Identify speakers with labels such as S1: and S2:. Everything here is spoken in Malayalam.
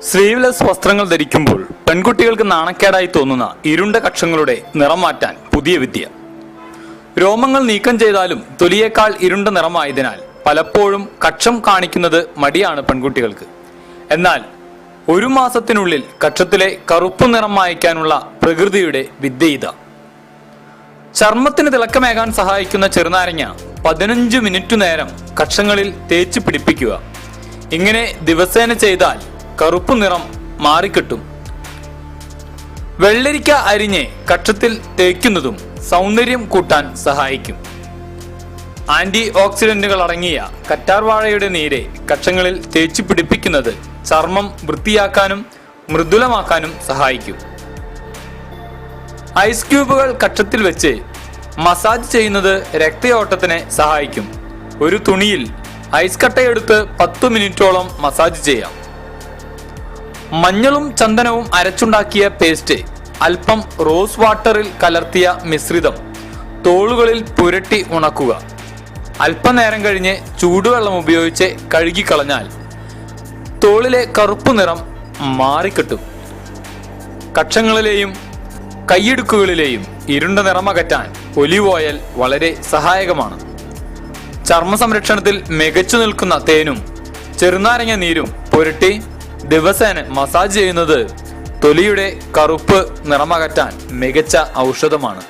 S1: സ്ലീവ്ലെസ് വസ്ത്രങ്ങൾ ധരിക്കുമ്പോൾ പെൺകുട്ടികൾക്ക് നാണക്കേടായി തോന്നുന്ന ഇരുണ്ട കക്ഷങ്ങളുടെ നിറം മാറ്റാൻ പുതിയ വിദ്യ. രോമങ്ങൾ നീക്കം ചെയ്താലും തൊലിയേക്കാൾ ഇരുണ്ട നിറമായതിനാൽ പലപ്പോഴും കക്ഷം കാണിക്കുന്നത് മടിയാണ് പെൺകുട്ടികൾക്ക്. എന്നാൽ ഒരു മാസത്തിനുള്ളിൽ കക്ഷത്തിലെ കറുപ്പ് നിറം മായ്ക്കാനുള്ള പ്രകൃതിയുടെ വിദ്യ ഇതാ. ചർമ്മത്തിന് തിളക്കമേകാൻ സഹായിക്കുന്ന ചെറുനാരങ്ങ 15 മിനിറ്റ് നേരം കക്ഷങ്ങളിൽ തേച്ച് പിടിപ്പിക്കുക. ഇങ്ങനെ ദിവസേന ചെയ്താൽ കറുപ്പ് നിറം മാറിക്കിട്ടും. വെള്ളരിക്ക അരിഞ്ഞ് കക്ഷത്തിൽ തേക്കുന്നതും സൗന്ദര്യം കൂട്ടാൻ സഹായിക്കും. ആന്റി ഓക്സിഡന്റുകൾ അടങ്ങിയ കറ്റാർവാഴയുടെ നീര് കക്ഷങ്ങളിൽ തേച്ചു പിടിപ്പിക്കുന്നത് ചർമ്മം വൃത്തിയാക്കാനും മൃദുലമാക്കാനും സഹായിക്കും. ഐസ് ക്യൂബുകൾ കക്ഷത്തിൽ വെച്ച് മസാജ് ചെയ്യുന്നത് രക്തയോട്ടത്തിനെ സഹായിക്കും. ഒരു തുണിയിൽ ഐസ് കട്ടയെടുത്ത് 10 മിനിറ്റോളം മസാജ് ചെയ്യാം. മഞ്ഞളും ചന്ദനവും അരച്ചുണ്ടാക്കിയ പേസ്റ്റ് അല്പം റോസ് വാട്ടറിൽ കലർത്തിയ മിശ്രിതം തോളുകളിൽ പുരട്ടി ഉണക്കുക. അല്പനേരം കഴിഞ്ഞ് ചൂടുവെള്ളം ഉപയോഗിച്ച് കഴുകിക്കളഞ്ഞാൽ തോളിലെ കറുപ്പ് നിറം മാറിക്കിട്ടും. കക്ഷങ്ങളിലെയും കൈയിടുക്കുകളിലെയും ഇരുണ്ട നിറമകറ്റാൻ ഒലിവ് ഓയിൽ വളരെ സഹായകമാണ്. ചർമ്മ സംരക്ഷണത്തിൽ മികച്ചു നിൽക്കുന്ന തേനും ചെറുനാരങ്ങ നീരും പുരട്ടി ദിവസേന മസാജ് ചെയ്യുന്നത് തൊലിയുടെ കറുപ്പ് നിറമകറ്റാൻ മികച്ച ഔഷധമാണ്.